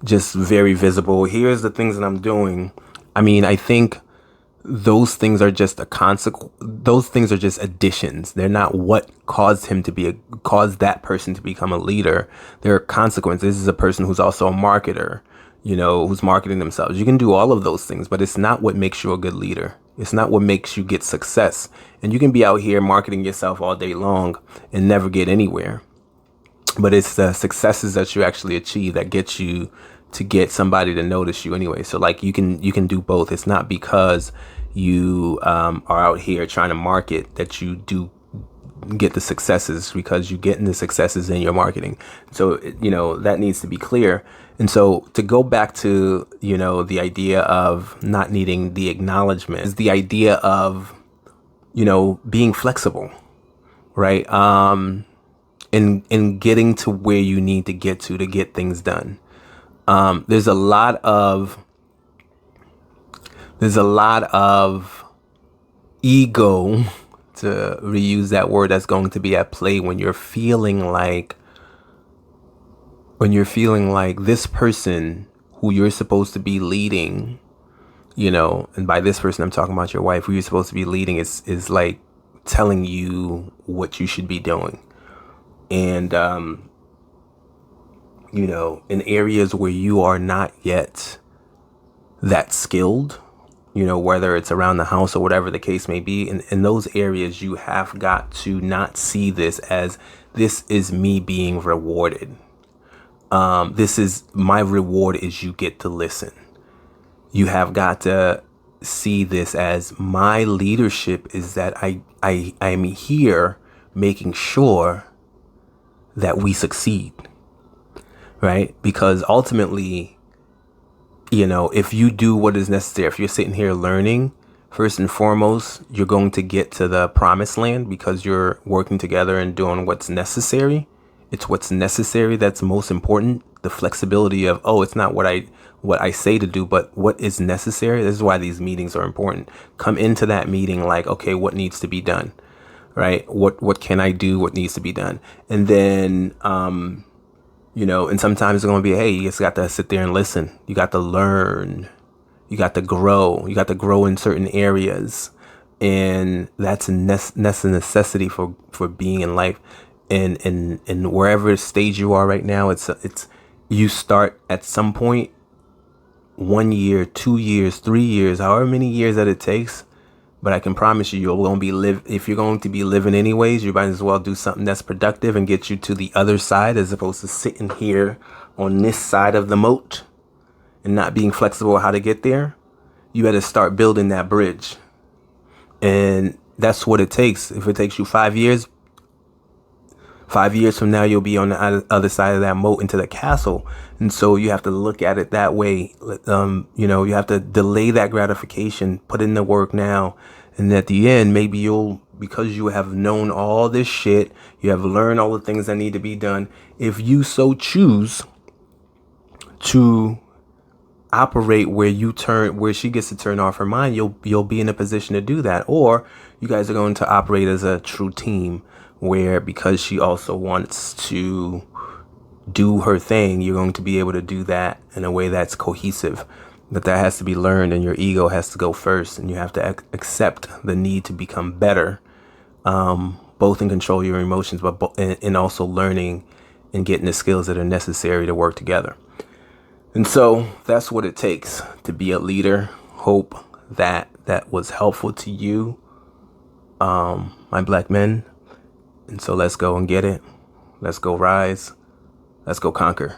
just very visible. Here's the things that I'm doing. I mean, I think those things are just those things are just additions. They're not what caused that person to become a leader. There are consequences. This is a person who's also a marketer, who's marketing themselves. You can do all of those things, but it's not what makes you a good leader. It's not what makes you get success. And you can be out here marketing yourself all day long and never get anywhere. But it's the successes that you actually achieve that get you to get somebody to notice you anyway. So like you can do both. It's not because you are out here trying to market that you do get the successes, because you get in the successes in your marketing. So, that needs to be clear. And so to go back to, the idea of not needing the acknowledgement is the idea of, being flexible, right? In getting to where you need to get things done. There's a lot of ego, to reuse that word, that's going to be at play when you're feeling like this person who you're supposed to be leading, and by this person I'm talking about your wife, who you're supposed to be leading is like telling you what you should be doing. And in areas where you are not yet that skilled, whether it's around the house or whatever the case may be, in those areas, you have got to not see this as, this is me being rewarded. This is my reward, is you get to listen. You have got to see this as, my leadership is that I'm here making sure that we succeed, right? Because ultimately, if you do what is necessary, if you're sitting here learning, first and foremost, you're going to get to the promised land because you're working together and doing what's necessary. It's what's necessary that's most important. The flexibility of, it's not what I say to do, but what is necessary. This is why these meetings are important. Come into that meeting like, okay, what needs to be done, right? What can I do? What needs to be done? And then, and sometimes it's going to be, hey, you just got to sit there and listen. You got to learn. You got to grow. You got to grow in certain areas. And that's a necessity for being in life. and wherever stage you are right now, it's you start at some point, 1 year, 2 years, 3 years, however many years that it takes. But I can promise you, you're going to be if you're going to be living anyways, you might as well do something that's productive and get you to the other side, as opposed to sitting here on this side of the moat and not being flexible how to get there. You got to start building that bridge. And that's what it takes. If it takes you 5 years, 5 years from now, you'll be on the other side of that moat into the castle. And so you have to look at it that way. You have to delay that gratification, put in the work now. And at the end, maybe because you have known all this shit, you have learned all the things that need to be done. If you so choose to operate where she gets to turn off her mind, you'll be in a position to do that. Or you guys are going to operate as a true team, where because she also wants to do her thing, you're going to be able to do that in a way that's cohesive. But that has to be learned, and your ego has to go first, and you have to accept the need to become better, both in control of your emotions, but and also learning and getting the skills that are necessary to work together. And so that's what it takes to be a leader. Hope that was helpful to you, my black men. And so let's go and get it. Let's go rise. Let's go conquer.